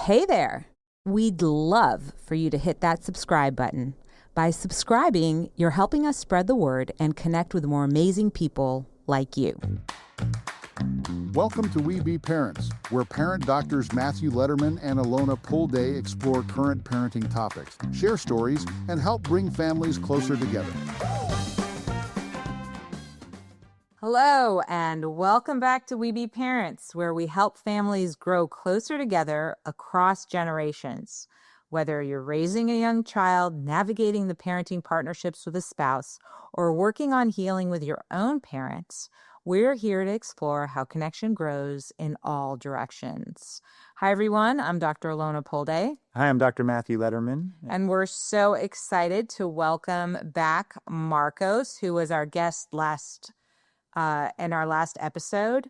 Hey there. We'd love for you to hit that subscribe button. By subscribing, you're helping us spread the word and connect with more amazing people like you. Welcome to We Be Parents, where parent doctors Matthew Letterman and Alona Pulday explore current parenting topics, share stories, and help bring families closer together. Hello, and welcome back to We Be Parents, where we help families grow closer together across generations. Whether you're raising a young child, navigating the parenting partnerships with a spouse, or working on healing with your own parents, we're here to explore how connection grows in all directions. Hi, everyone. I'm Dr. Alona Pulday. Hi, I'm Dr. Matthew Letterman. And we're so excited to welcome back Marcos, who was our guest in our last episode.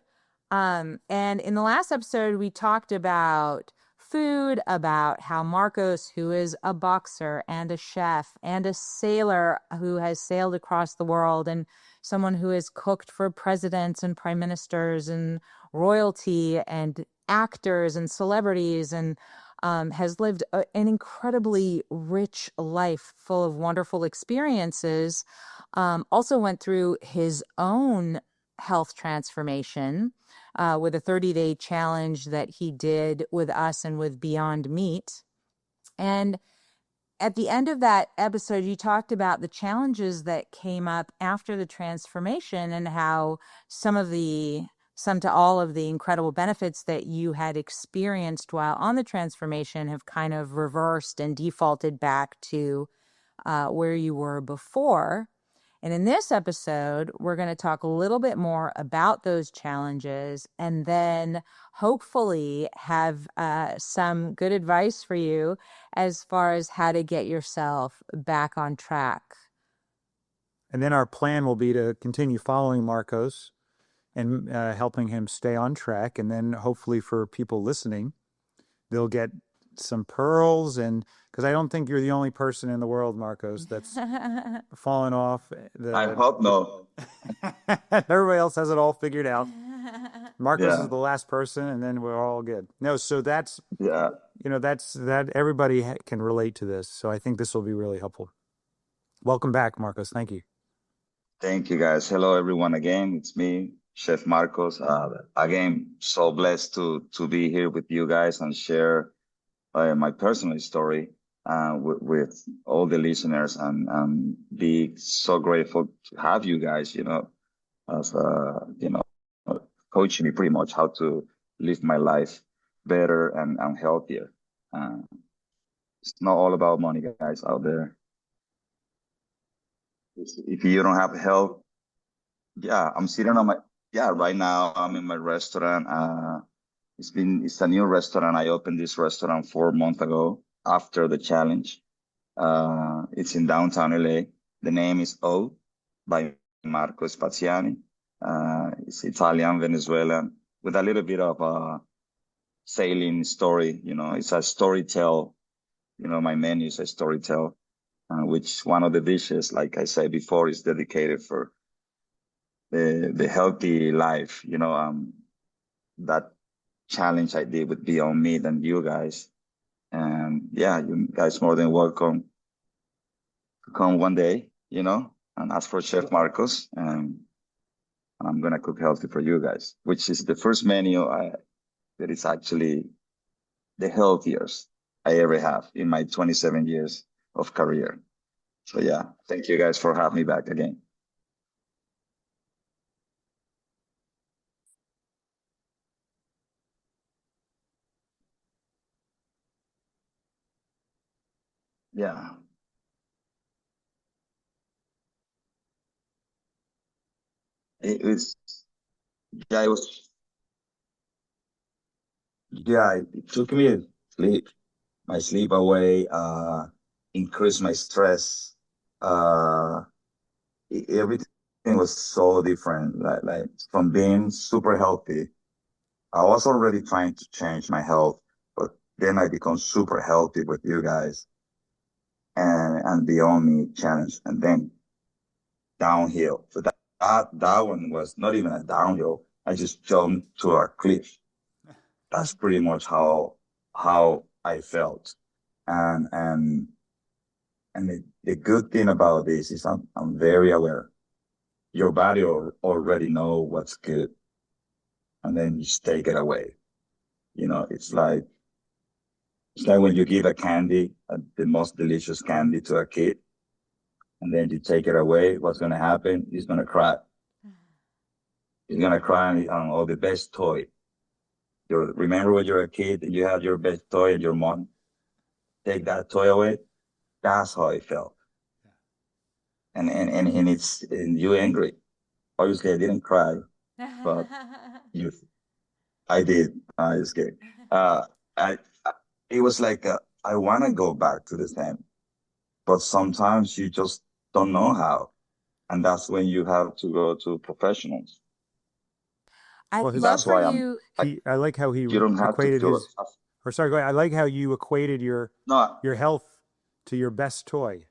And in the last episode, we talked about food, about how Marcos, who is a boxer and a chef and a sailor who has sailed across the world and someone who has cooked for presidents and prime ministers and royalty and actors and celebrities and has lived an incredibly rich life full of wonderful experiences, also went through his own health transformation with a 30-day challenge that he did with us and with Beyond Meat. And at the end of that episode, you talked about the challenges that came up after the transformation and how some to all of the incredible benefits that you had experienced while on the transformation have kind of reversed and defaulted back to where you were before. And in this episode, we're going to talk a little bit more about those challenges and then hopefully have some good advice for you as far as how to get yourself back on track. And then our plan will be to continue following Marcos and helping him stay on track. And then hopefully for people listening, they'll get some pearls, and because I don't think you're the only person in the world, Marcos, that's fallen off. I hope no. Everybody else has it all figured out. Marcos is the last person, and then we're all good. No, so that's that everybody can relate to this. So I think this will be really helpful. Welcome back, Marcos. Thank you. Thank you, guys. Hello, everyone. Again, it's me, Chef Marcos. Again, so blessed to be here with you guys and share my personal story with all the listeners, and be so grateful to have you guys, as coaching me pretty much how to live my life better and healthier. It's not all about money, guys, out there. If you don't have health, I'm sitting right now I'm in my restaurant. It's a new restaurant. I opened this restaurant 4 months ago after the challenge. It's in downtown LA. The name is O by Marcos Spaziani. It's Italian, Venezuelan, with a little bit of a sailing story. It's a storytell. My menu is a storytell, which one of the dishes, like I said before, is dedicated for the healthy life. That challenge I did with Beyond Meat and you guys. And you guys more than welcome to come one day, and ask for Chef Marcos. And I'm going to cook healthy for you guys, which is the first menu that is actually the healthiest I ever have in my 27 years of career. So thank you guys for having me back again. Yeah. It was, it was, it took me my sleep away, increased my stress. Everything was so different. Like from being super healthy, I was already trying to change my health, but then I become super healthy with you guys and Beyond Me challenge, and then downhill. So that one was not even a downhill. I just jumped to a cliff. That's pretty much how how I felt. And the good thing about this is I'm very aware. Your body already know what's good, and then you just take it away. It's like when you give a candy, the most delicious candy to a kid, and then you take it away. What's gonna happen? He's gonna cry. He's gonna cry on oh, the best toy. Remember when you were a kid and you had your best toy and your mom take that toy away? That's how I felt. And you angry. Obviously I didn't cry, but you I did. I was kidding. I it was like I want to go back to the same, but sometimes you just don't know how, and that's when you have to go to professionals. I'd Well, his love That's for why you. I like how he you don't have to equated feel his, it. or sorry, go ahead. I like how you equated No, your health to your best toy.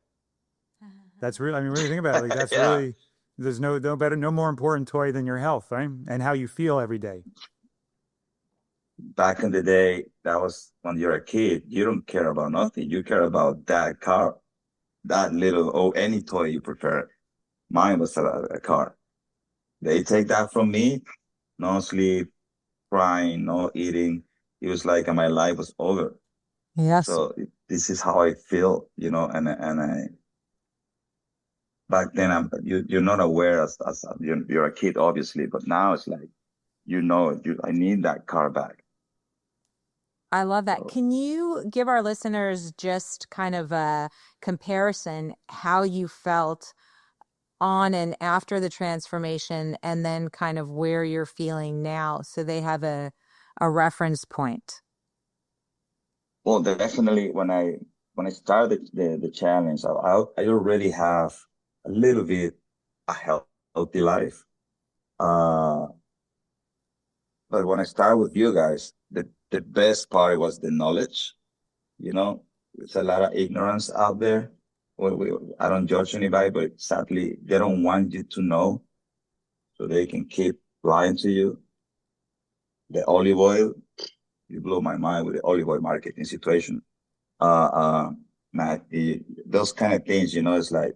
That's really, I mean, really think about it. Like that's yeah. really, there's no more important toy than your health, right? And how you feel every day. Back in the day, that was when you're a kid. You don't care about nothing. You care about that car, that little, oh, any toy you prefer. Mine was a car. They take that from me, no sleep, crying, no eating. It was like my life was over. Yes. So this is how I feel, and I back then you're not aware as you're a kid, obviously, but now it's like, I need that car back. I love that. So, Can you give our listeners just kind of a comparison how you felt on and after the transformation and then kind of where you're feeling now so they have a reference point? well, definitely when I started the challenge, I already have a little bit a healthy life. Uh, but when I started with you guys, the best part was the knowledge. There's a lot of ignorance out there. I don't judge anybody, but sadly, they don't want you to know, so they can keep lying to you. The olive oil, you blow my mind with the olive oil marketing situation. Uh, uh, Matt, those kind of things, it's like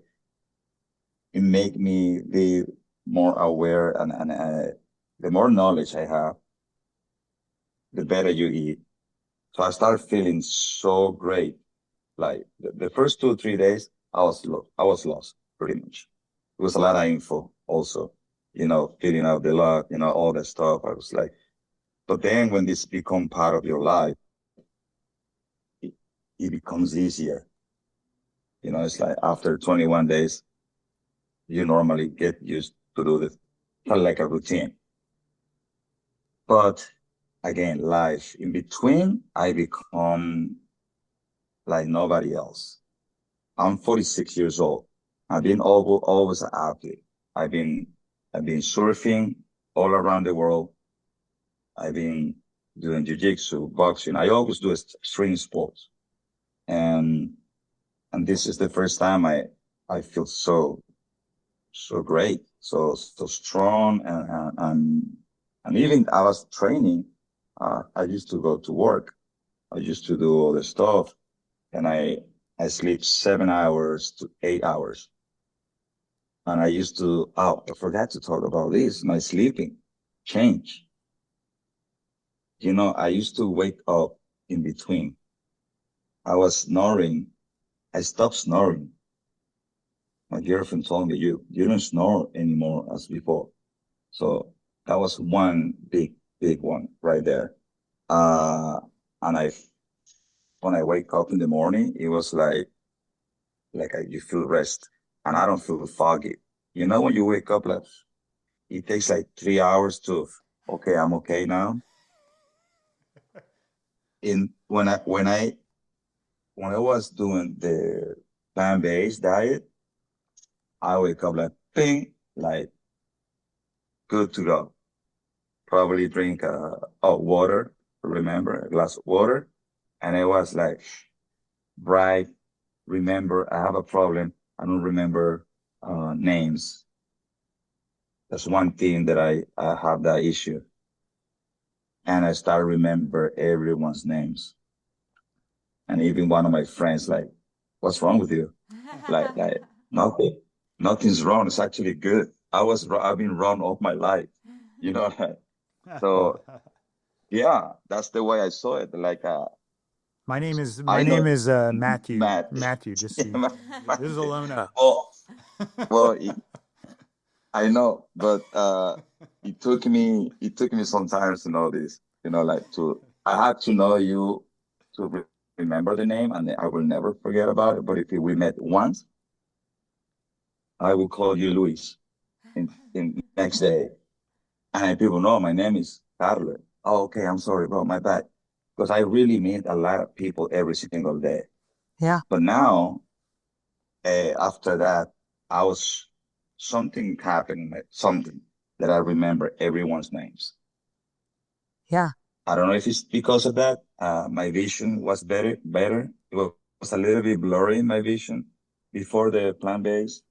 it make me be more aware, and the more knowledge I have, the better you eat. So I started feeling so great. Like the first 2 or 3 days, I was lost pretty much. It was a lot of info also, filling out the log, all that stuff. I was like, but then when this become part of your life, it, it becomes easier. It's like after 21 days, you normally get used to do this, kind of like a routine. But again, life in between, I become like nobody else. I'm 46 years old. I've been always an athlete. I've been I've been surfing all around the world. I've been doing jiu-jitsu, boxing. I always do extreme sports. And and this is the first time I feel so great, so strong, and even I was training. I used to go to work. I used to do all the stuff, and I sleep 7 hours to 8 hours. And I used to, oh, I forgot to talk about this. My sleeping change. I used to wake up in between. I was snoring. I stopped snoring. My girlfriend told me, you don't snore anymore as before. So that was one big one right there. Uh, and when I wake up in the morning, it was like you feel rest, and I don't feel foggy. When you wake up, like it takes like 3 hours to, okay, I'm okay now. In when I was doing the plant-based diet, I wake up like ping, like good to go. Probably drink water, remember, a glass of water. And it was like bright. Remember, I have a problem. I don't remember names. That's one thing that I have that issue. And I start remember everyone's names. And even one of my friends, like, what's wrong with you? Like nothing, nothing's wrong. It's actually good. I've been wrong all my life, you know. So yeah, that's the way I saw it. Like, My I name know is Matthew. Matt. Matthew, just Yeah, so you, this is Alona. well, well, I know, but it took me some time to know this. Like I had to know you to remember the name, and I will never forget about it. But if we met once, I will call you Luis in next day. And people know my name is Carlos. Oh, okay, I'm sorry, bro, my bad. Because I really meet a lot of people every single day. Yeah. But now, after that, I was something happened, something that I remember everyone's names. Yeah. I don't know if it's because of that. My vision was better. It was a little bit blurry in my vision before the plant-based.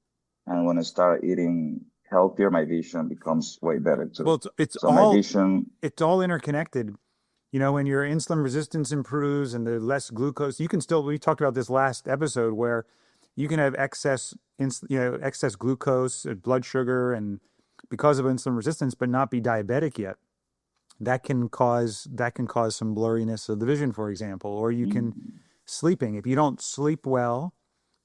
And when I start eating healthier, my vision becomes way better Well, too. it's So my all vision, it's all interconnected. You know, when your insulin resistance improves and the less glucose, you can still, we talked about this last episode where you can have excess glucose, blood sugar, and because of insulin resistance, but not be diabetic yet. That can cause some blurriness of the vision, for example, or you can sleeping. If you don't sleep well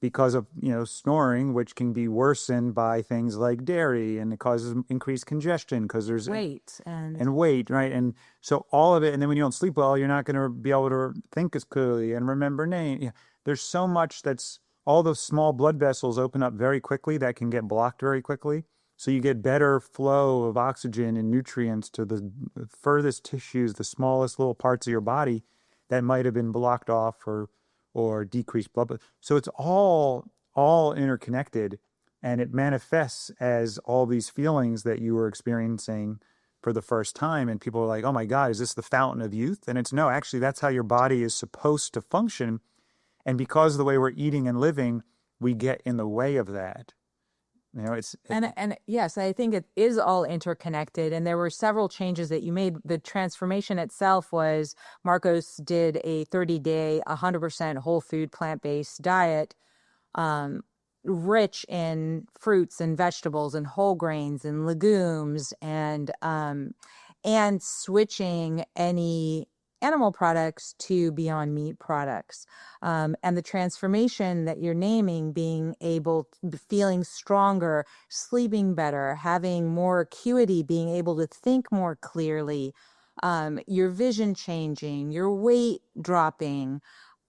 because of, snoring, which can be worsened by things like dairy, and it causes increased congestion because there's Weight and weight, right? And so all of it, and then when you don't sleep well, you're not going to be able to think as clearly and remember names. Yeah, there's so much that's all those small blood vessels open up very quickly that can get blocked very quickly. So you get better flow of oxygen and nutrients to the furthest tissues, the smallest little parts of your body that might have been blocked off or decreased blood. So it's all interconnected, and it manifests as all these feelings that you were experiencing for the first time. And people are like, oh my God, is this the fountain of youth? And it's no, actually, that's how your body is supposed to function. And because of the way we're eating and living, we get in the way of that. and yes, I think it is all interconnected. And there were several changes that you made. The transformation itself was Marcos did a 30-day, 100% whole food, plant-based diet, rich in fruits and vegetables and whole grains and legumes, and switching any animal products to Beyond Meat products. And the transformation that you're naming, being able, feeling stronger, sleeping better, having more acuity, being able to think more clearly, your vision changing, your weight dropping,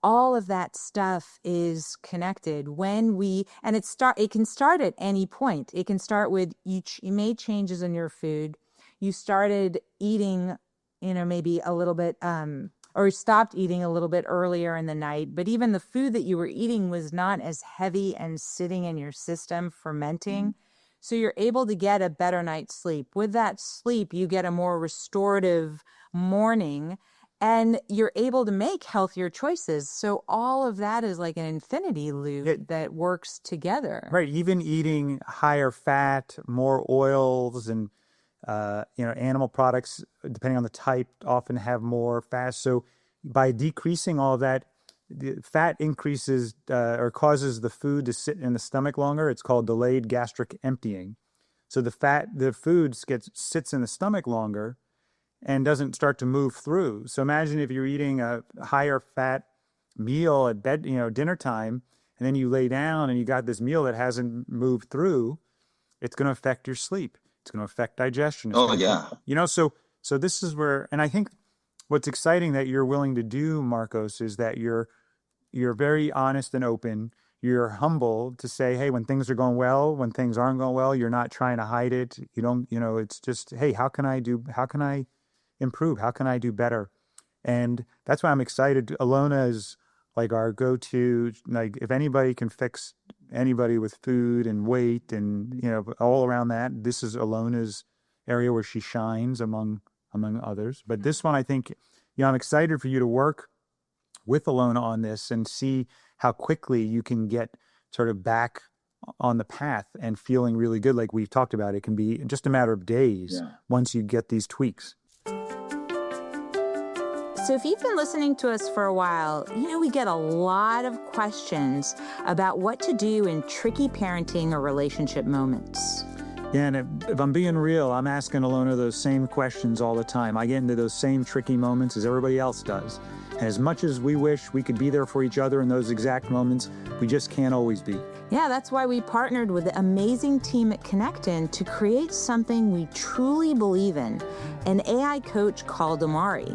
all of that stuff is connected and it can start at any point. It can start with you made changes in your food. You started eating, maybe a little bit, or stopped eating a little bit earlier in the night, but even the food that you were eating was not as heavy and sitting in your system fermenting. So you're able to get a better night's sleep. With that sleep, you get a more restorative morning, and you're able to make healthier choices. So all of that is like an infinity loop that works together. Right. Even eating higher fat, more oils, and animal products, depending on the type, often have more fat. So by decreasing all of that, the fat increases or causes the food to sit in the stomach longer. It's called delayed gastric emptying. So the food sits in the stomach longer and doesn't start to move through. So imagine if you're eating a higher fat meal at bed, dinner time, and then you lay down and you got this meal that hasn't moved through. It's going to affect your sleep. It's going to affect digestion. oh yeah, So this is where, and I think what's exciting that you're willing to do, Marcos, is that you're very honest and open. You're humble to say, hey, when things are going well, when things aren't going well, you're not trying to hide it. You don't, it's just, hey, how can I improve? How can I do better? And that's why I'm excited. Alona is like our go-to, like if anybody can fix anybody with food and weight and, all around that, this is Alona's area where she shines among others. But this one, I think, I'm excited for you to work with Alona on this and see how quickly you can get sort of back on the path and feeling really good. Like we've talked about, it can be just a matter of days once you get these tweaks. So if you've been listening to us for a while, we get a lot of questions about what to do in tricky parenting or relationship moments. Yeah, and if I'm being real, I'm asking Alona those same questions all the time. I get into those same tricky moments as everybody else does. And as much as we wish we could be there for each other in those exact moments, we just can't always be. Yeah, that's why we partnered with the amazing team at Kinectin to create something we truly believe in, an AI coach called Amari.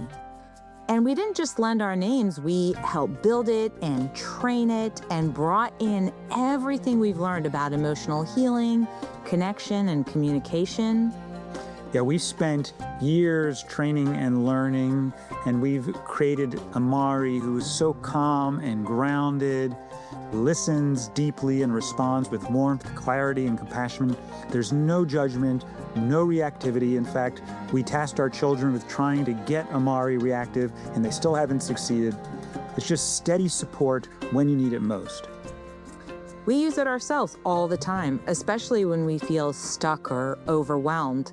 And we didn't just lend our names, we helped build it and train it and brought in everything we've learned about emotional healing, connection, and communication. Yeah, we spent years training and learning, and we've created Amari, who is so calm and grounded, listens deeply and responds with warmth, clarity, and compassion. There's no judgment, no reactivity. In fact, we tasked our children with trying to get Amari reactive, and they still haven't succeeded. It's just steady support when you need it most. We use it ourselves all the time, especially when we feel stuck or overwhelmed.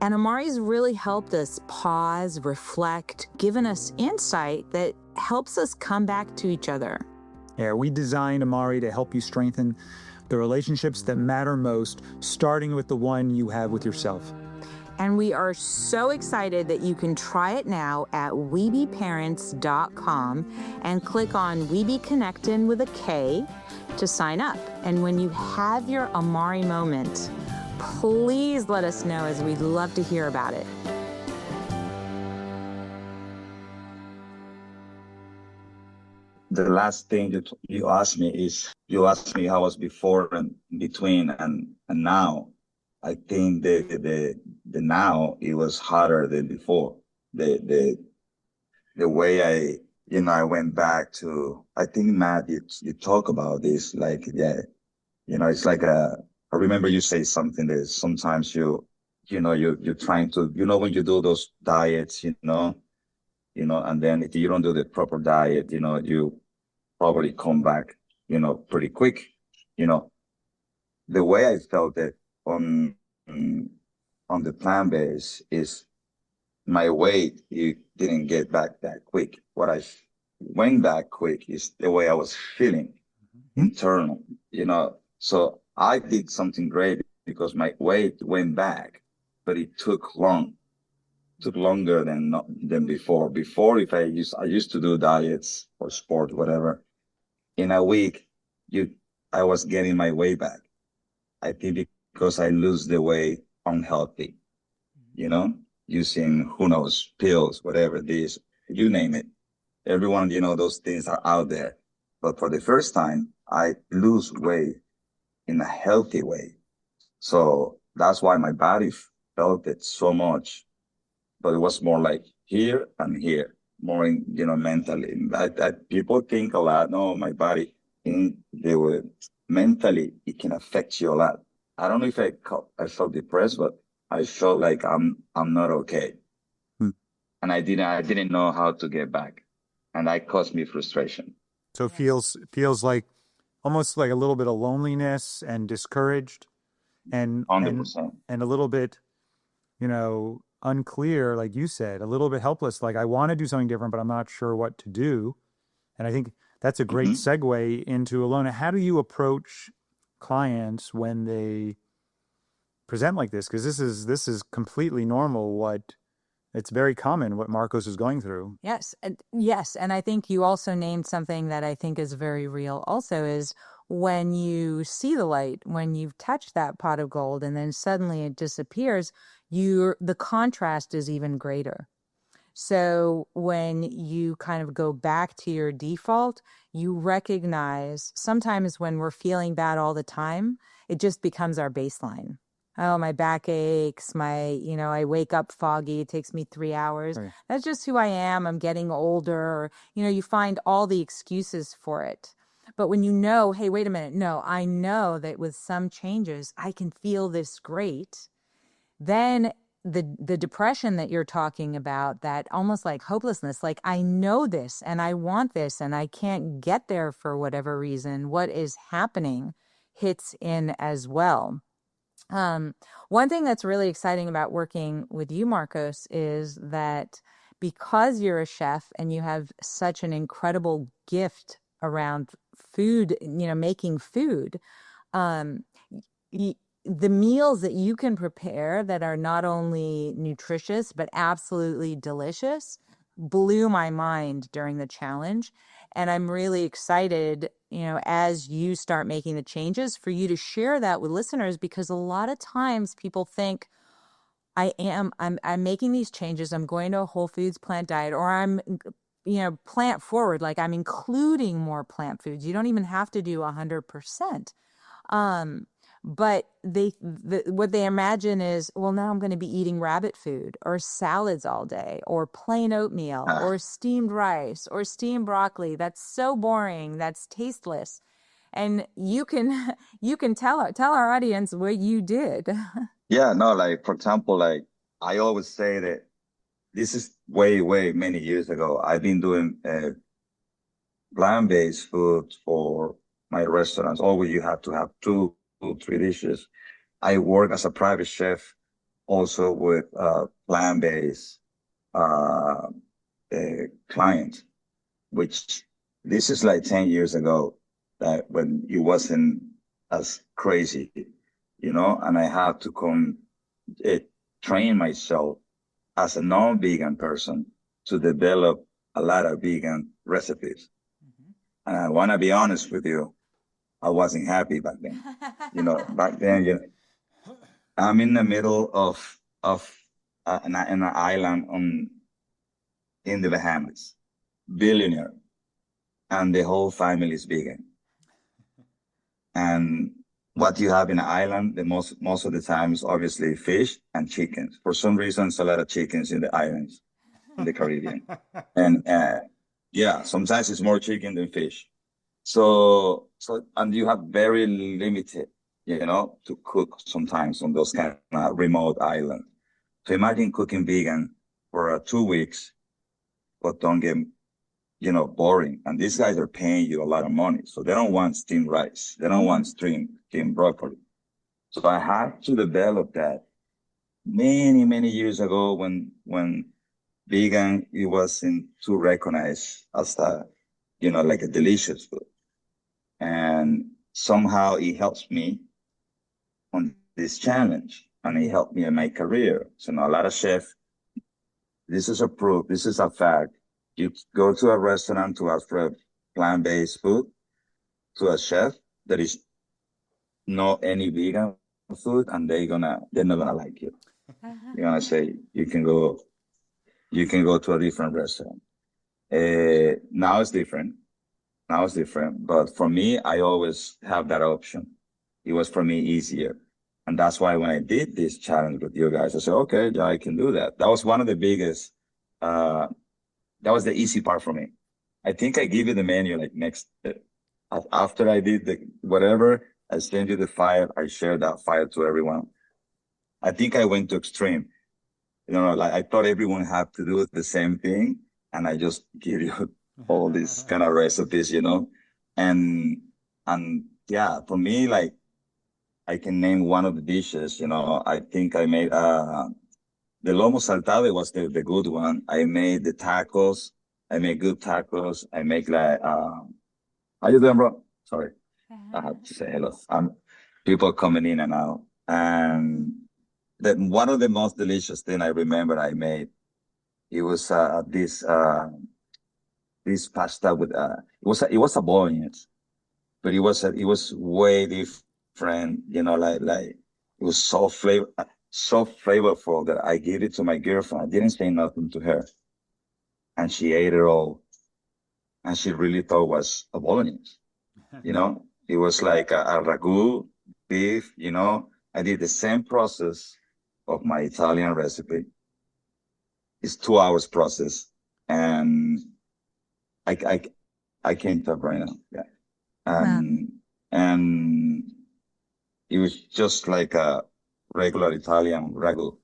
And Amari's really helped us pause, reflect, given us insight that helps us come back to each other. Yeah, we designed Amari to help you strengthen the relationships that matter most, starting with the one you have with yourself. And we are so excited that you can try it now at webeparents.com and click on We Kinectin with a K to sign up. And when you have your Amari moment, please let us know, as we'd love to hear about it. The last thing that you asked me how I was before and between and now. I think the now, it was harder than before. The way I went back to, I think, Matt, you talk about this, like, yeah, it's like I remember you say something that sometimes you're trying to, when you do those diets, and then if you don't do the proper diet, you probably come back, pretty quick. The way I felt it on the plant-based is my weight, it didn't get back that quick. What I went back quick is the way I was feeling internal, So I did something great because my weight went back, but it took longer than before. Before, I used to do diets or sport, whatever. In a week, I was getting my way back. I think because I lose the way unhealthy, using, who knows, pills, whatever this, you name it. Everyone, those things are out there. But for the first time, I lose weight in a healthy way. So that's why my body felt it so much. But it was more like here and here, more in, mentally. That people think a lot, no, my body, mentally, it can affect you a lot. I don't know if I felt depressed, but I felt like I'm not okay. And I didn't know how to get back. And that caused me frustration. So it feels like almost like a little bit of loneliness and discouraged and 100%. And a little bit, unclear, like you said, a little bit helpless. Like, I want to do something different, but I'm not sure what to do. And I think that's a great segue into, Alona, how do you approach clients when they present like this? Because this is completely normal. It's very common what Marcos is going through. Yes. And I think you also named something that I think is very real also, is when you see the light, when you've touched that pot of gold and then suddenly it disappears, the contrast is even greater. So when you kind of go back to your default, you recognize sometimes when we're feeling bad all the time, it just becomes our baseline. Oh, my back aches, I wake up foggy, it takes me 3 hours. Right. That's just who I am. I'm getting older. Or, you find all the excuses for it. But when hey, wait a minute. No, I know that with some changes, I can feel this great. Then the depression that you're talking about, that almost like hopelessness, like I know this and I want this and I can't get there for whatever reason, what is happening hits in as well. One thing that's really exciting about working with you, Marcos, is that because you're a chef and you have such an incredible gift around food, making food, um, the meals that you can prepare that are not only nutritious but absolutely delicious blew my mind during the challenge. And I'm really excited, as you start making the changes, for you to share that with listeners, because a lot of times people think, I'm making these changes, I'm going to a whole foods plant diet, or I'm plant forward, like I'm including more plant foods. You don't even have to do 100%. But what they imagine is, well, now I'm going to be eating rabbit food or salads all day, or plain oatmeal, or steamed rice, or steamed broccoli. That's so boring. That's tasteless. And you can tell our audience what you did. Yeah, no, like for example, like I always say that this is way, way many years ago. I've been doing plant-based food for my restaurants. Always you have to have two, 3 dishes. I work as a private chef also with plant-based uh, clients, which this is like 10 years ago, that when it wasn't as crazy, and I had to train myself as a non-vegan person to develop a lot of vegan recipes. And I want to be honest with you, I wasn't happy back then. Back then, I'm in the middle of an island in the Bahamas, billionaire, and the whole family is vegan. And what you have in an island, the most of the time is obviously fish and chickens. For some reason, it's a lot of chickens in the islands, in the Caribbean. And yeah, sometimes it's more chicken than fish. So, and you have very limited, to cook sometimes on those kind of remote islands. So imagine cooking vegan for 2 weeks, but don't get, boring. And these guys are paying you a lot of money. So they don't want steamed rice. They don't want steamed broccoli. So I had to develop that many, many years ago when vegan, it wasn't too recognized as like a delicious food. And somehow it helps me on this challenge, and it helped me in my career. So now a lot of chefs, this is a proof, this is a fact. You go to a restaurant to ask for plant-based food, to a chef that is not any vegan food, and they're not gonna like you. You're gonna say you can go to a different restaurant. Now it's different. But for me, I always have that option. It was for me easier. And that's why when I did this challenge with you guys, I said, okay, yeah, I can do that. That was one of the biggest, that was the easy part for me. I think I give you the menu like next, after I did whatever, I sent you the file. I shared that file to everyone. I think I went to extreme. Like I thought everyone had to do the same thing. And I just give you all these kind of recipes, and yeah, for me, like I can name one of the dishes, I think I made, the lomo saltado was the good one. I made the tacos. I make good tacos. I make like, how you doing, bro? Sorry. I have to say hello. People coming in and out. And one of the most delicious thing I remember I made, it was, this pasta with it was a bolognese, but it was way different, like it was so flavorful that I gave it to my girlfriend. I didn't say nothing to her, and she ate it all, and she really thought it was a bolognese. It was like a ragu beef. I did the same process of my Italian recipe. It's 2 hours process, and I can't talk right now. Yeah. And it was just like a regular Italian ragu.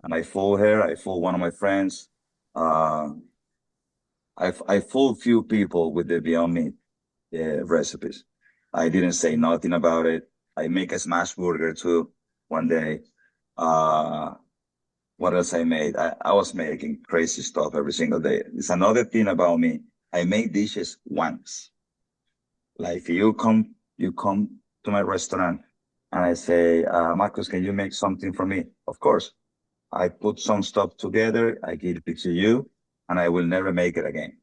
And I fooled her. I fooled one of my friends. I fooled few people with the Beyond Meat recipes. I didn't say nothing about it. I make a smash burger too one day. What else I made? I was making crazy stuff every single day. It's another thing about me. I make dishes once. Like if you come to my restaurant and I say, Marcos, can you make something for me? Of course. I put some stuff together, I give it to you, and I will never make it again.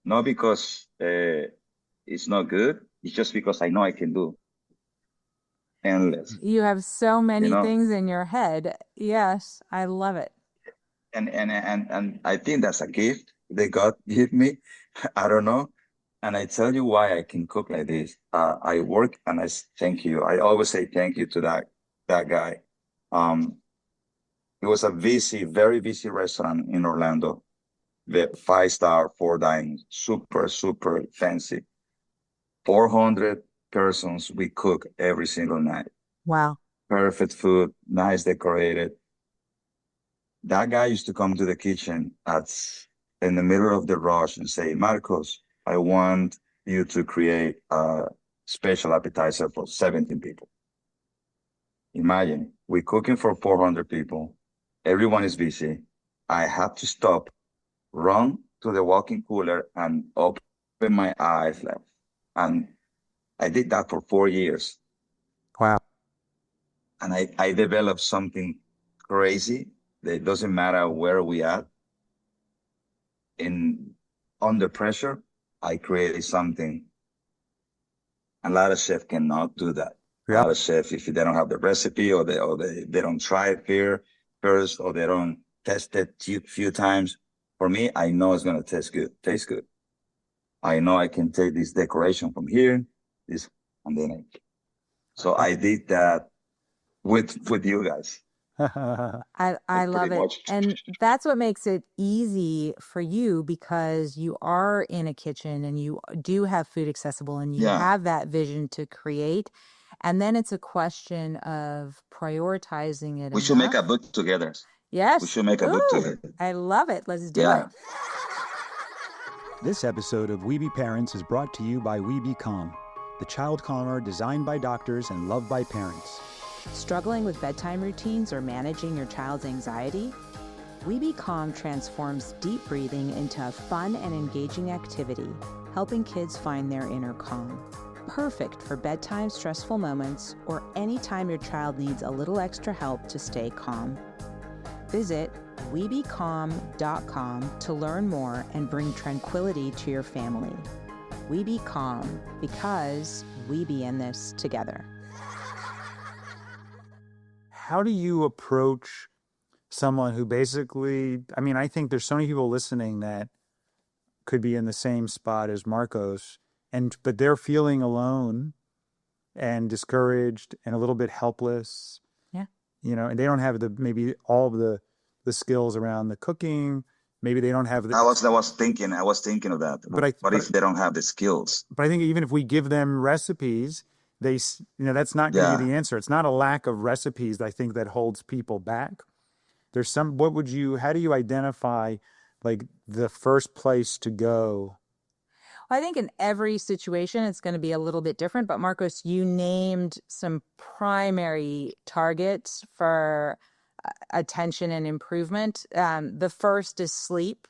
Not because it's not good, it's just because I know I can do endless, You have so you many know? things in your head. Yes, I love it. And I think that's a gift that God give me. I don't know. And I tell you why I can cook like this. I work and thank you. I always say thank you to that guy. Um, it was a very busy restaurant in Orlando. The 5-star, 4 dine, super, super fancy. 400 persons we cook every single night. Wow. Perfect food, nice decorated. That guy used to come to the kitchen in the middle of the rush and say, Marcos, I want you to create a special appetizer for 17 people. Imagine, we're cooking for 400 people. Everyone is busy. I have to stop, run to the walk-in cooler and open my eyes. And I did that for 4 years. Wow. And I developed something crazy that doesn't matter where we are. Under pressure, I created something. A lot of chefs cannot do that. A Yeah. lot of chefs, if they don't have the recipe or they don't try it first, or they don't test it few times. For me, I know it's gonna taste good. I know I can take this decoration from here, and then so I did that with you guys. I love Pretty it. much. And that's what makes it easy for you because you are in a kitchen and you do have food accessible and you Yeah. have that vision to create. And then it's a question of prioritizing it We should make a enough. book together. We Yes. should make a book Ooh, together. I love it. Let's do it. Yeah. This episode of We Be Parents is brought to you by We Be Calm, the child calmer designed by doctors and loved by parents. Struggling with bedtime routines or managing your child's anxiety? We Be Calm transforms deep breathing into a fun and engaging activity, helping kids find their inner calm. Perfect for bedtime stressful moments or anytime your child needs a little extra help to stay calm. Visit webecalm.com to learn more and bring tranquility to your family. We Be Calm because we be in this together. How do you approach someone who basically, I mean, I think there's so many people listening that could be in the same spot as Marcos, but they're feeling alone and discouraged and a little bit helpless. Yeah. And they don't have maybe all of the skills around the cooking. Maybe they don't have I was thinking of that. What if they don't have the skills? But I think even if we give them recipes, that's not going to be the answer. It's not a lack of recipes, I think, that holds people back. There's how do you identify like the first place to go? I think in every situation, it's going to be a little bit different. But Marcos, you named some primary targets for attention and improvement. The first is sleep.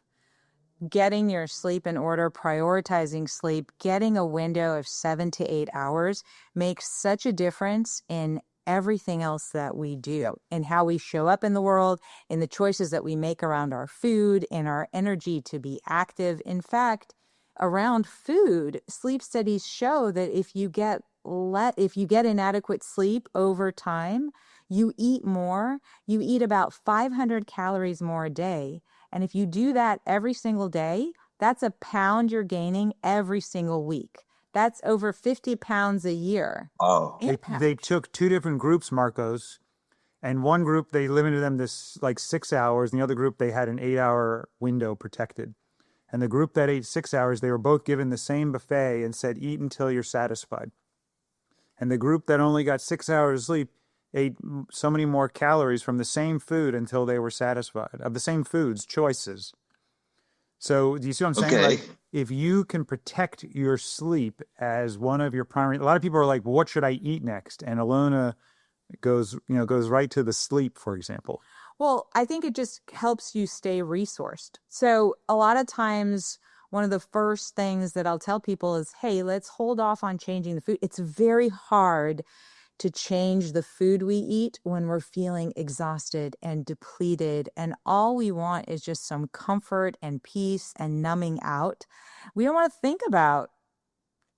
Getting your sleep in order, prioritizing sleep, getting a window of 7 to 8 hours makes such a difference in everything else that we do, in how we show up in the world, in the choices that we make around our food, in our energy to be active. In fact, around food, sleep studies show that if you get inadequate sleep over time, you eat more. You eat about 500 calories more a day. And if you do that every single day, that's a pound you're gaining every single week. That's over 50 pounds a year. Oh, They took two different groups, Marcos, and one group, they limited them to like 6 hours. And the other group, they had an 8-hour window protected. And the group that ate 6 hours, they were both given the same buffet and said, eat until you're satisfied. And the group that only got 6 hours of sleep ate so many more calories from the same food until they were satisfied, of the same foods, choices. So do you see what I'm saying? okay. Like, if you can protect your sleep as one of your primary, a lot of people are like, well, what should I eat next? And Alona goes right to the sleep, for example. Well, I think it just helps you stay resourced. So a lot of times, one of the first things that I'll tell people is, hey, let's hold off on changing the food. It's very hard to change the food we eat when we're feeling exhausted and depleted. And all we want is just some comfort and peace and numbing out. We don't want to think about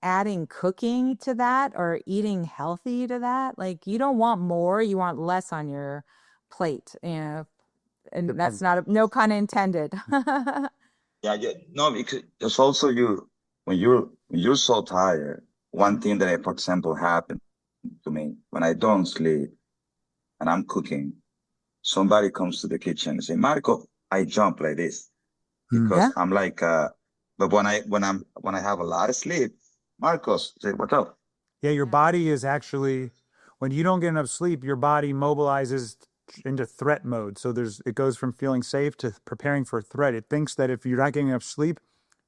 adding cooking to that or eating healthy to that. Like, you don't want more, you want less on your plate, and that's not no pun intended. Yeah, yeah. No, because it's also you when you're so tired. One thing that, for example, happened to me when I don't sleep and I'm cooking, somebody comes to the kitchen and say, Marco, I jump like this Yeah. because I'm like, but when I have a lot of sleep, Marcos say, what's up? Yeah, your body is actually, when you don't get enough sleep, your body mobilizes into threat mode. So it goes from feeling safe to preparing for a threat. It thinks that if you're not getting enough sleep,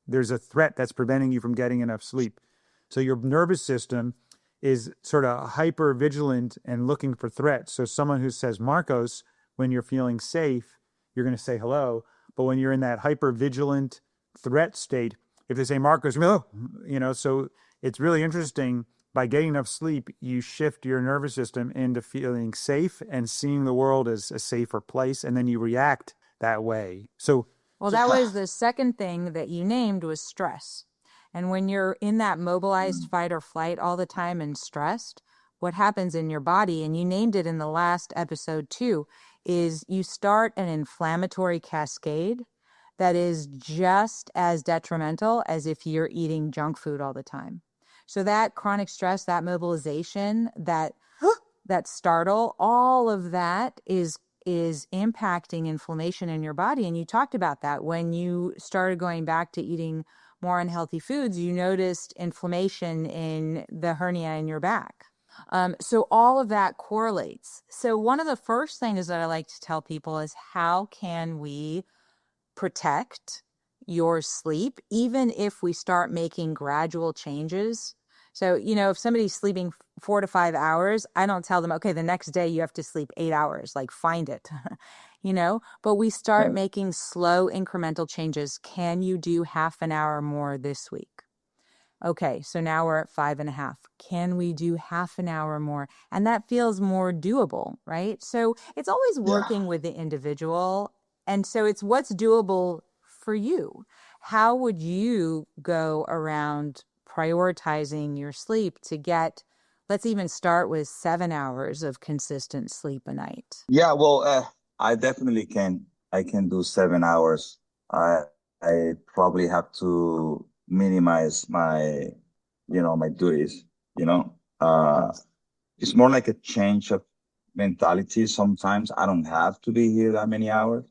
there's a threat that's preventing you from getting enough sleep. So your nervous system is sort of hyper vigilant and looking for threats. So someone who says Marcos, when you're feeling safe, you're going to say hello. But when you're in that hyper vigilant threat state, if they say Marcos, hello, so it's really interesting. By getting enough sleep, you shift your nervous system into feeling safe and seeing the world as a safer place, and then you react that way. So, Well, that was the second thing that you named was stress. And when you're in that mobilized fight or flight all the time and stressed, what happens in your body, and you named it in the last episode too, is you start an inflammatory cascade that is just as detrimental as if you're eating junk food all the time. So that chronic stress, that mobilization, that startle, all of that is impacting inflammation in your body. And you talked about that when you started going back to eating more unhealthy foods, you noticed inflammation in the hernia in your back. So all of that correlates. So one of the first things that I like to tell people is, how can we protect your sleep, even if we start making gradual changes? So, if somebody's sleeping 4 to 5 hours, I don't tell them, okay, the next day you have to sleep 8 hours, like find it, but we start Yeah, making slow incremental changes. Can you do half an hour more this week? Okay, so now we're at 5.5. Can we do half an hour more? And that feels more doable, right? So it's always yeah. working with the individual. And so it's what's doable for you. How would you go around prioritizing your sleep to get, let's even start with 7 hours of consistent sleep a night? Yeah, well, I definitely can. I can do 7 hours. I I probably have to minimize my duties. You know, it's more like a change of mentality. Sometimes I don't have to be here that many hours.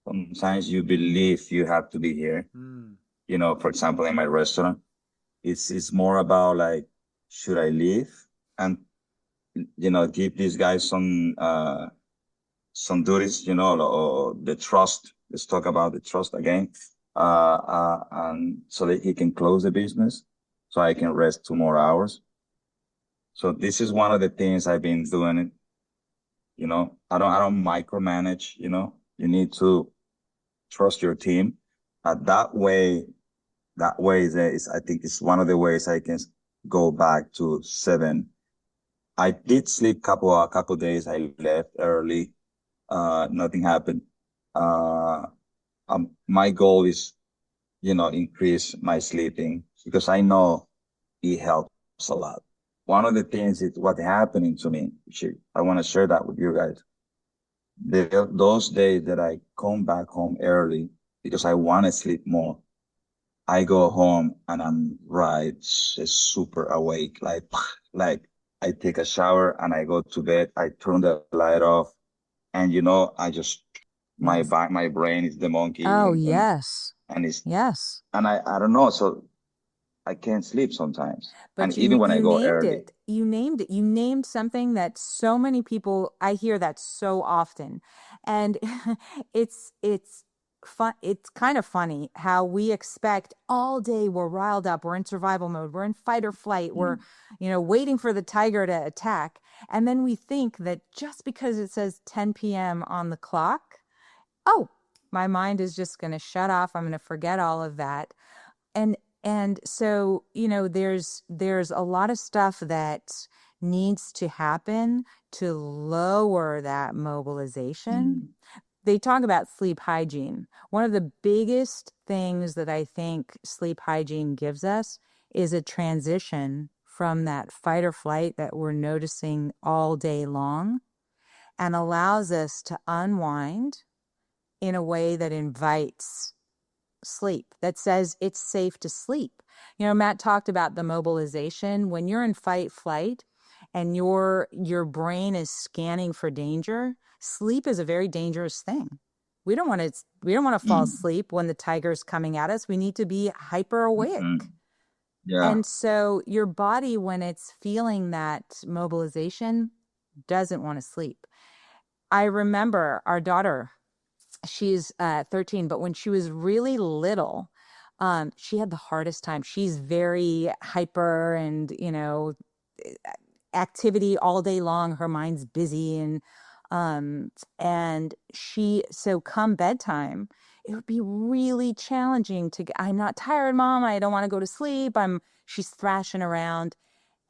Sometimes you believe you have to be here. mm, For example, in my restaurant, it's more about like, should I leave and give these guys some duties, or the trust. Let's talk about the trust again. And so that he can close the business, so I can rest 2 more hours. So this is one of the things I've been doing. I don't micromanage. You need to trust your team. That way is I think it's one of the ways I can go back to 7. I did sleep a couple days. I left early. Nothing happened. Uh, my goal is, increase my sleeping because I know it helps a lot. One of the things is what happening to me, which I want to share that with you guys. Those days that I come back home early because I want to sleep more, I go home and I'm right, super awake. Like I take a shower and I go to bed. I turn the light off, and I just Yes. my brain is the monkey, Oh, and yes. and it's Yes. and I don't know, so I can't sleep sometimes, and But even when I you go named early. it. You named it. You named something that so many people, I hear that so often. And it's fun. It's kind of funny how we expect all day we're riled up, we're in survival mode, we're in fight or flight, we're, waiting for the tiger to attack. And then we think that just because it says 10 p.m. on the clock, oh, my mind is just going to shut off. I'm going to forget all of that. And so, there's a lot of stuff that needs to happen to lower that mobilization. They talk about sleep hygiene. One of the biggest things that I think sleep hygiene gives us is a transition from that fight or flight that we're noticing all day long, and allows us to unwind in a way that invites sleep, that says it's safe to sleep. Matt talked about the mobilization. When you're in fight flight and your brain is scanning for danger, sleep is a very dangerous thing. We don't want to fall asleep when the tiger's coming at us. We need to be hyper awake. Yeah. And so your body, when it's feeling that mobilization, doesn't want to sleep. I remember our daughter, she's 13, but when she was really little, she had the hardest time. She's very hyper and, activity all day long. Her mind's busy. And so come bedtime, it would be really challenging I'm not tired, Mom. I don't want to go to sleep. She's thrashing around.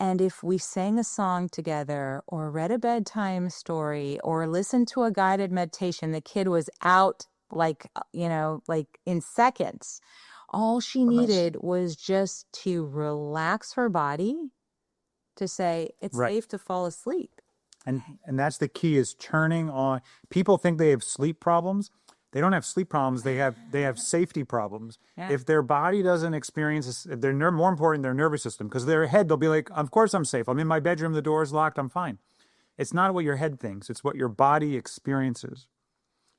And if we sang a song together or read a bedtime story or listened to a guided meditation, the kid was out like in seconds. All she needed was just to relax her body to say it's safe to fall asleep. And that's the key, is turning on. People think they have sleep problems. They don't have sleep problems. They have safety problems. Yeah. If their body doesn't experience this, if they're more important, their nervous system, because their head, they'll be like, of course I'm safe. I'm in my bedroom. The door is locked. I'm fine. It's not what your head thinks. It's what your body experiences.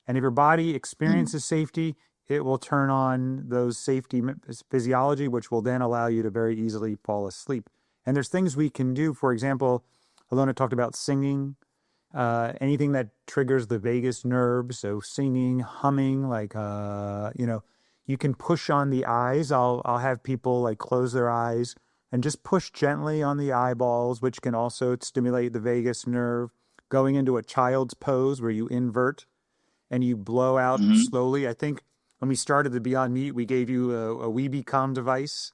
And if your body experiences safety, it will turn on those safety physiology, which will then allow you to very easily fall asleep. And there's things we can do. For example, Alona talked about singing. Anything that triggers the vagus nerve, so singing, humming, you can push on the eyes. I'll have people close their eyes and just push gently on the eyeballs, which can also stimulate the vagus nerve. Going into a child's pose where you invert and you blow out slowly. I think when we started the Beyond Meat, we gave you a Weebie.com device.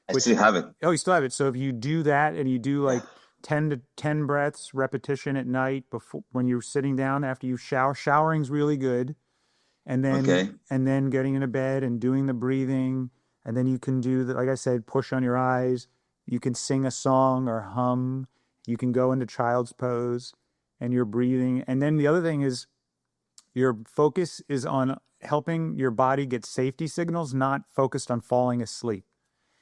I still have it. Oh, you still have it. So if you do that and you do 10 breaths repetition at night before, when you're sitting down after you shower. Showering's really good. And then getting into bed and doing the breathing. And then you can do like I said, push on your eyes. You can sing a song or hum. You can go into child's pose and you're breathing. And then the other thing is your focus is on helping your body get safety signals, not focused on falling asleep.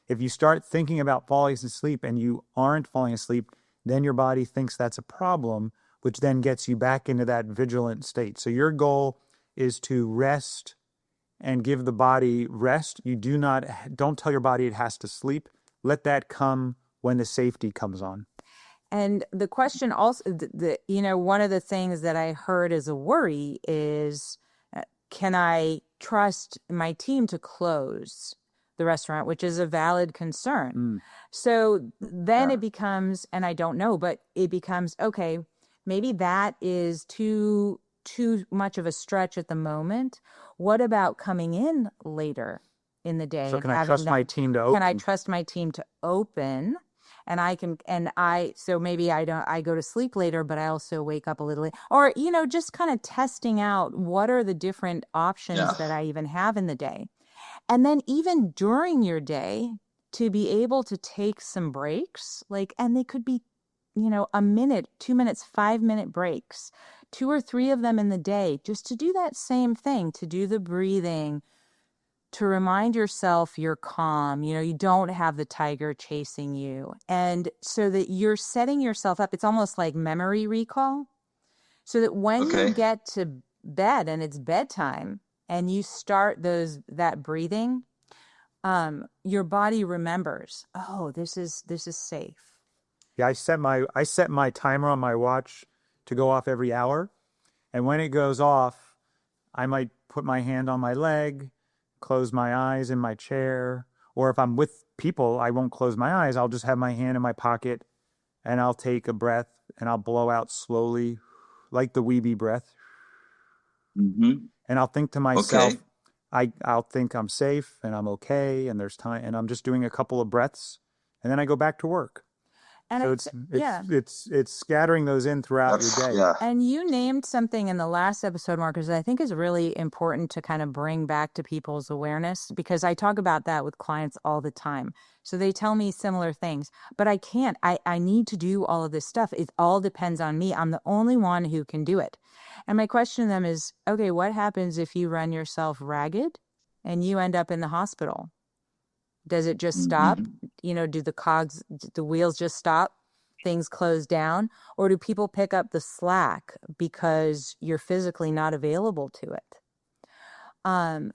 If you start thinking about falling asleep and you aren't falling asleep, then your body thinks that's a problem, which then gets you back into that vigilant state. So your goal is to rest and give the body rest. You don't tell your body it has to sleep. Let that come when the safety comes on. And the question also, one of the things that I heard as a worry is, can I trust my team to close the restaurant, which is a valid concern. So then it becomes, and I don't know, but it becomes, okay, maybe that is too much of a stretch at the moment. What about coming in later in the day? So can I trust my team to open? Can I trust my team to open? So maybe I go to sleep later, but I also wake up a little late, or, just kind of testing out what are the different options that I even have in the day. And then even during your day, to be able to take some breaks, and they could be, a minute, 2 minutes, 5-minute breaks, 2 or 3 of them in the day, just to do that same thing, to do the breathing, to remind yourself you're calm, you don't have the tiger chasing you. And so that you're setting yourself up, it's almost like memory recall, so that when you get to bed and it's bedtime, and you start that breathing, your body remembers, oh, this is safe. Yeah, I set my timer on my watch to go off every hour. And when it goes off, I might put my hand on my leg, close my eyes in my chair. Or if I'm with people, I won't close my eyes. I'll just have my hand in my pocket and I'll take a breath and I'll blow out slowly, like the Weeby breath. Mm-hmm. And I'll think to myself, Okay. I'll think I'm safe and I'm okay and there's time and I'm just doing a couple of breaths and then I go back to work. And So yeah. it's scattering those in throughout your That's day. yeah. And you named something in the last episode, Marcus, that I think is really important to kind of bring back to people's awareness, because I talk about that with clients all the time. So they tell me similar things, but I can't. I need to do all of this stuff. It all depends on me. I'm the only one who can do it. And my question to them is, okay, what happens if you run yourself ragged and you end up in the hospital? Does it just stop? Mm-hmm. Do the wheels just stop? Things close down? Or do people pick up the slack because you're physically not available to it? And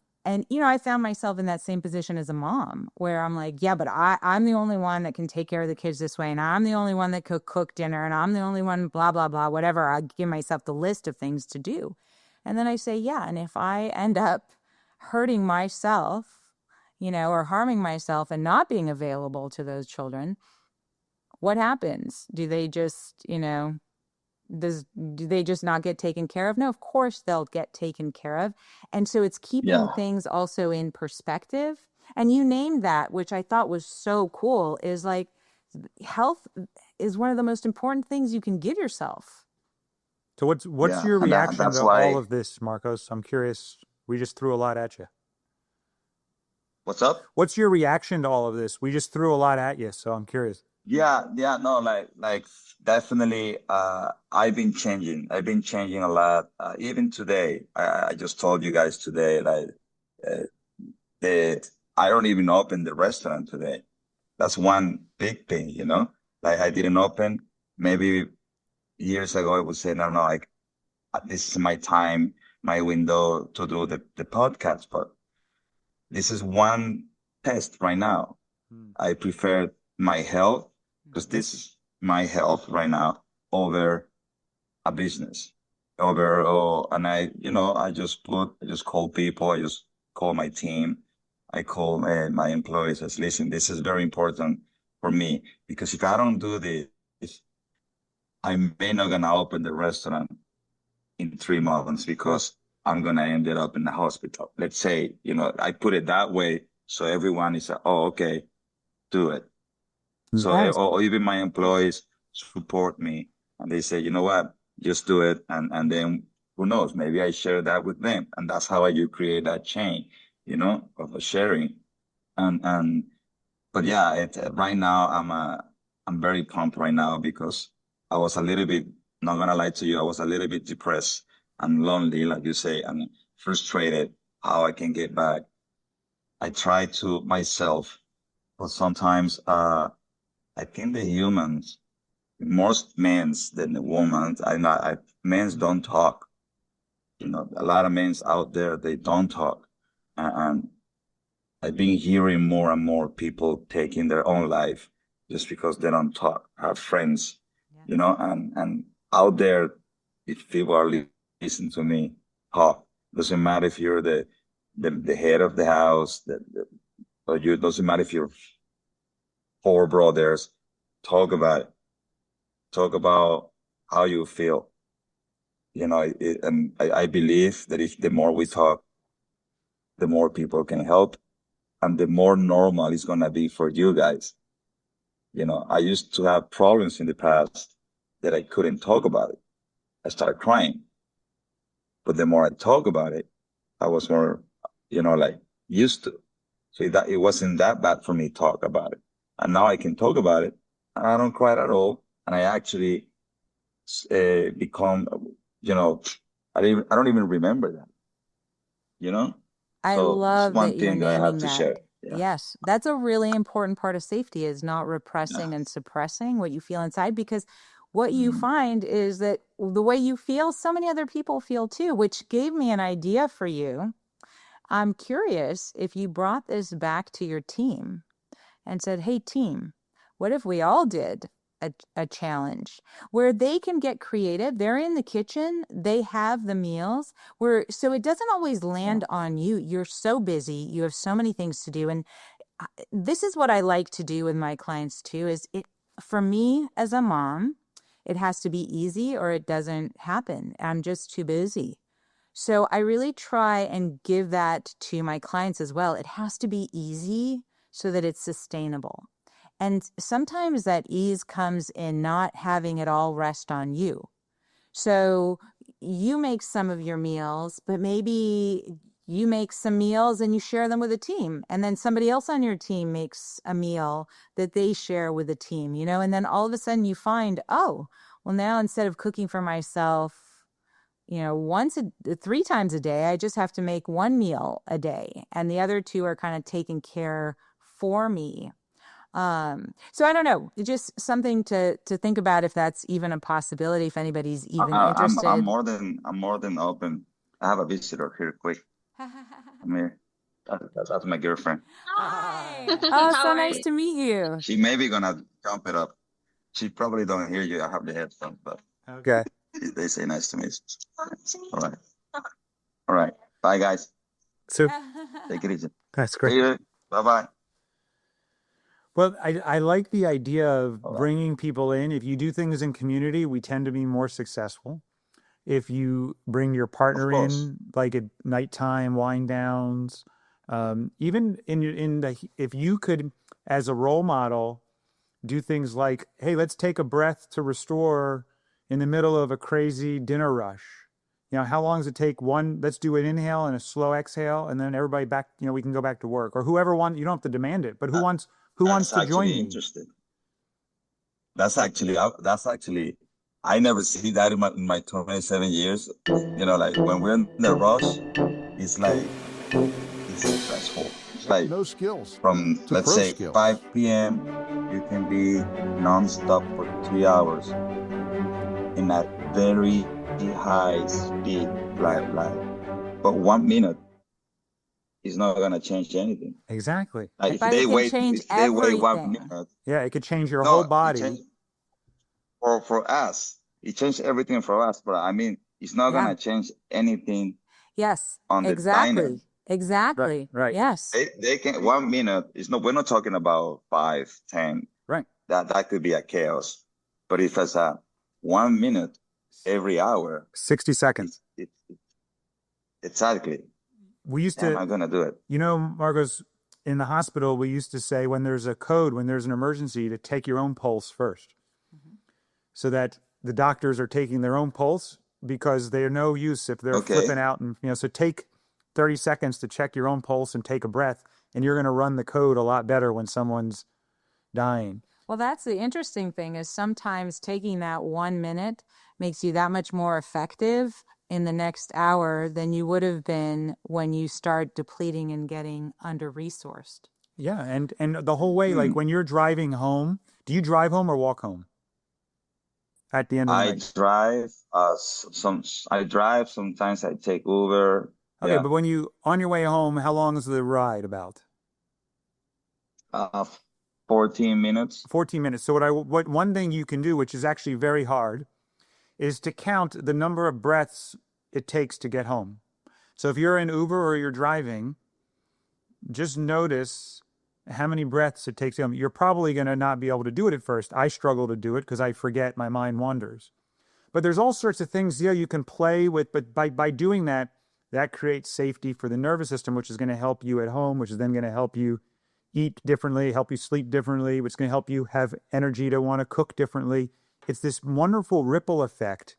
I found myself in that same position as a mom, where I'm like, yeah, but I'm the only one that can take care of the kids this way, and I'm the only one that could cook dinner, and I'm the only one, blah, blah, blah, whatever. I give myself the list of things to do. And then I say, yeah, and if I end up hurting myself, or harming myself and not being available to those children, what happens? Do they just, do they just not get taken care of? No, of course they'll get taken care of. And so it's keeping Yeah. things also in perspective. And you named that, which I thought was so cool, is like health is one of the most important things you can give yourself. So what's Yeah. your And reaction that's to all why. of this, Marcos? I'm curious. We just threw a lot at you. What's up? What's your reaction to all of this? We just threw a lot at you, so I'm curious. Yeah, yeah, no, like definitely I've been changing. I've been changing a lot. Even today, I just told you guys today, like uh, the I don't even open the restaurant today. That's one big thing, Like I didn't open. Maybe years ago I would say, no, no, like this is my time, my window to do the podcast, but this is one test right now. Hmm. I prefer my health because this is my health right now over a business. And I just call people, I just call my team, I call my employees. I say, listen, this is very important for me because if I don't do this, I may not gonna open the restaurant in 3 months because I'm gonna end it up in the hospital. Let's say, I put it that way, so everyone is, oh, okay, do it. So, Yes. or even my employees support me and they say, you know what, just do it. And then who knows, maybe I share that with them. And that's how you create that chain, of sharing. And, but yeah, right now I'm very pumped right now because I was a little bit, not gonna lie to you, I was a little bit depressed and lonely, like you say, and frustrated how I can get back. I try to myself, but sometimes, I think the humans, most men's than the women, men's don't talk. A lot of men's out there, they don't talk. And I've been hearing more and more people taking their own life just because they don't talk, have friends, Yeah. and out there, if people are listening to me, talk. Doesn't matter if you're the head of the house, or you, doesn't matter if you're four brothers, talk about it. Talk about how you feel. And I believe that if the more we talk, the more people can help and the more normal it's going to be for you guys. I used to have problems in the past that I couldn't talk about it. I started crying, but the more I talk about it, I was more, like used to. So that it wasn't that bad for me to talk about it. And now I can talk about it and I don't cry at all. And I actually become, you know, I don't even remember that, you know? I So it's love one that you're thing that I have naming to that. share. Yeah. Yes, that's a really important part of safety, is not Yeah. repressing and suppressing what you feel inside, because what you Mhm. find is that the way you feel, so many other people feel too, which gave me an idea for you. I'm curious if you brought this back to your team and said, hey, team, what if we all did a challenge where they can get creative. They're in the kitchen, they have the meals, so it doesn't always land on you. You're so busy, you have so many things to do. And this is what I like to do with my clients too, is it, for me as a mom, it has to be easy or it doesn't happen. I'm just too busy. So I really try and give that to my clients as well. It has to be easy so that it's sustainable. And sometimes that ease comes in not having it all rest on you. So you make some of your meals, but maybe you make some meals and you share them with a team. And then somebody else on your team makes a meal that they share with the team, and then all of a sudden you find, oh, well, now instead of cooking for myself, 3 times a day, I just have to make one meal a day. And the other 2 are kind of taken care for me. So I don't know, just something to think about if that's even a possibility, if anybody's even interested. I'm more than open. I have a visitor here, quick. Amari, that's my girlfriend. Hi. Oh, so nice to meet you. She may be gonna jump it up. She probably don't hear you. I have the headphones, but Okay. they say nice to meet you. All right. Bye, guys. So Take it easy. that's great. Bye-bye. Well, I like the idea of bringing people in. If you do things in community, we tend to be more successful. If you bring your partner in, like at nighttime wind downs, even if you could, as a role model, do things like, hey, let's take a breath to restore in the middle of a crazy dinner rush. How long does it take? Let's do an inhale and a slow exhale, and then everybody back, we can go back to work. Or whoever wants, you don't have to demand it, but who wants to join me? Interesting. That's actually, I never see that in my 27 years. Like when we're in the rush, it's stressful. It's like No skills. from, let's say, skills. 5 p.m., you can be nonstop for 3 hours in a very high speed life. But 1 minute is not going to change anything. Exactly. Like if But they it can wait, change if they wait 1 everything. minute, Yeah, it could change your whole body. For us, it changed everything for us. But I mean, it's not Yeah. going to change anything Yes, on the diner. exactly. Right. Yes. They can 1 minute. We're not talking about 5, 10. Right. That could be a chaos. But if it's a 1 minute every hour, 60 seconds. Exactly. We used Am to, I gonna do it? Marcos, in the hospital, we used to say when there's an emergency, to take your own pulse first. So that the doctors are taking their own pulse, because they're no use if they're flipping out. And, so take 30 seconds to check your own pulse and take a breath, and you're going to run the code a lot better when someone's dying. Well, that's the interesting thing, is sometimes taking that 1 minute makes you that much more effective in the next hour than you would have been when you start depleting and getting under-resourced. Yeah, and the whole way, like when you're driving home, do you drive home or walk home? At the end of the night? I drive. Sometimes I take Uber. Okay, but when on your way home, how long is the ride about? 14 minutes. 14 minutes. So what one thing you can do, which is actually very hard, is to count the number of breaths it takes to get home. So if you're in Uber or you're driving, just notice how many breaths it takes to come. You're probably going to not be able to do it at first. I struggle to do it because I forget, my mind wanders. But there's all sorts of things you can play with. But by doing that, that creates safety for the nervous system, which is going to help you at home, which is then going to help you eat differently, help you sleep differently, which is going to help you have energy to want to cook differently. It's this wonderful ripple effect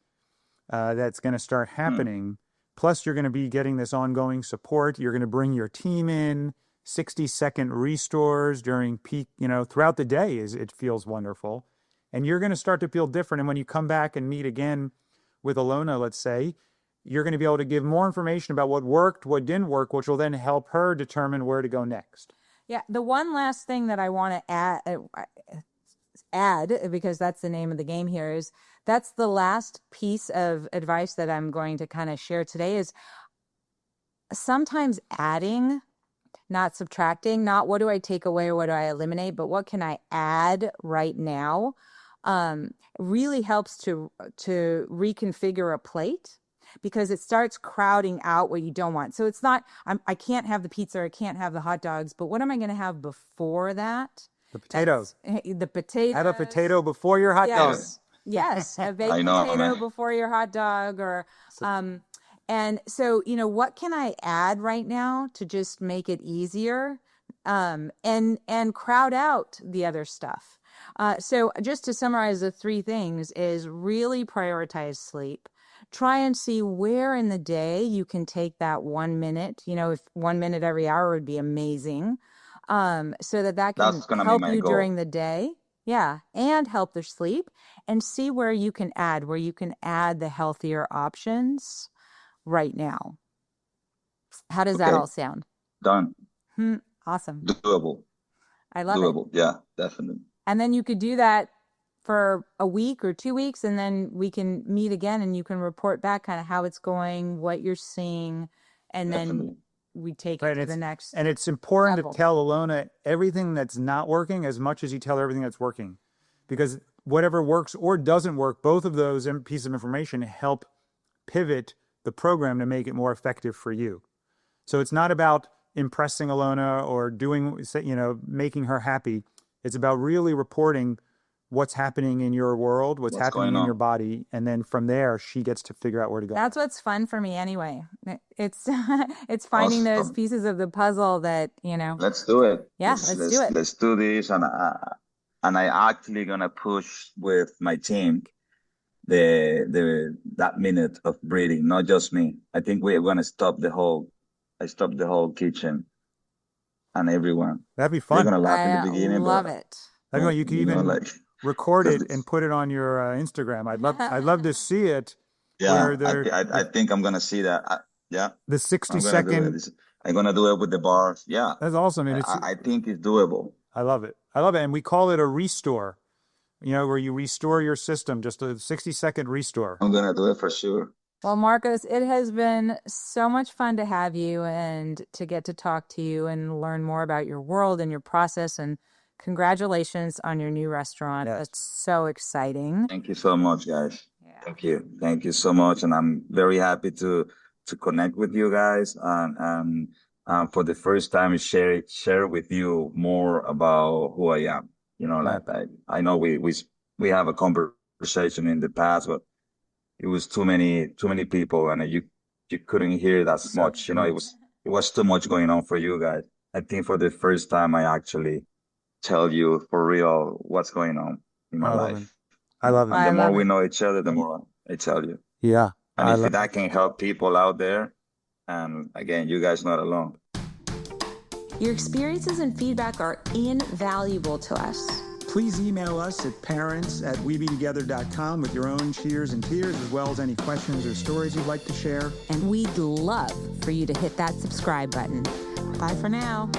that's going to start happening. Plus, you're going to be getting this ongoing support. You're going to bring your team in. 60-second restores during peak, throughout the day. It feels wonderful. And you're going to start to feel different. And when you come back and meet again with Alona, let's say, you're going to be able to give more information about what worked, what didn't work, which will then help her determine where to go next. Yeah, the one last thing that I want to add, because that's the name of the game here, is that's the last piece of advice that I'm going to kind of share today, is sometimes adding, not subtracting, not what do I take away or what do I eliminate, but what can I add right now? really helps to reconfigure a plate, because it starts crowding out what you don't want. So it's not, I can't have the pizza, or I can't have the hot dogs, but what am I going to have before that? The potatoes. The potatoes. Add a potato before your hot dog. Yes, a baked I know, potato man. before your hot dog, or and so, what can I add right now to just make it easier, and crowd out the other stuff. So just to summarize the three things is really prioritize sleep. Try and see where in the day you can take that 1 minute, if 1 minute every hour would be amazing. So that can That's gonna be help my you goal. during the day. Yeah. And help their sleep, and see where you can add the healthier options right now. How does that Okay, all sound? done. Awesome. Doable. I love it. Doable. Yeah, definitely. And then you could do that for a week or 2 weeks, and then we can meet again, and you can report back kind of how it's going, what you're seeing, and Definitely. then we take Right, it to the next. and it's important level. to tell Alona everything that's not working as much as you tell her everything that's working, because whatever works or doesn't work, both of those pieces of information help pivot the program to make it more effective for you. So it's not about impressing Alona or making her happy. It's about really reporting what's happening in your world, what's happening going in on. your body, and then from there she gets to figure out where to go. That's what's fun for me anyway. It's it's finding those Awesome. pieces of the puzzle that, Let's do it. Yeah, let's do it. Let's do this, and I actually gonna push with my team that minute of breathing, not just me. I think we're gonna stop the whole kitchen and everyone. That'd be They're fun. gonna laugh in I the beginning, love but it. That'd be fun. You could even like, record it and put it on your Instagram. I'd love to see it. yeah, Where I think I'm gonna see that. Yeah, the 60-second. I'm gonna do it with the bars. Yeah, That's awesome. And I think it's doable. I love it. I love it. And we call it a restore, where you restore your system, just a 60-second restore. I'm gonna do it for sure. Well, Marcos, it has been so much fun to have you and to get to talk to you and learn more about your world and your process. And congratulations on your new restaurant. Yes. That's so exciting. Thank you so much, guys. Yeah. Thank you so much, and I'm very happy to connect with you guys, and for the first time share with you more about who I am. Like I know we have a conversation in the past, but it was too many people, and you couldn't hear that much. It was too much going on for you guys. I think for the first time I actually tell you for real what's going on in my life. I love it. And the more we know each other, the more I tell you. Yeah. And if that can help people out there, and again, you guys not alone. Your experiences and feedback are invaluable to us. Please email us at parents@webetogether.com with your own cheers and tears, as well as any questions or stories you'd like to share. And we'd love for you to hit that subscribe button. Bye for now.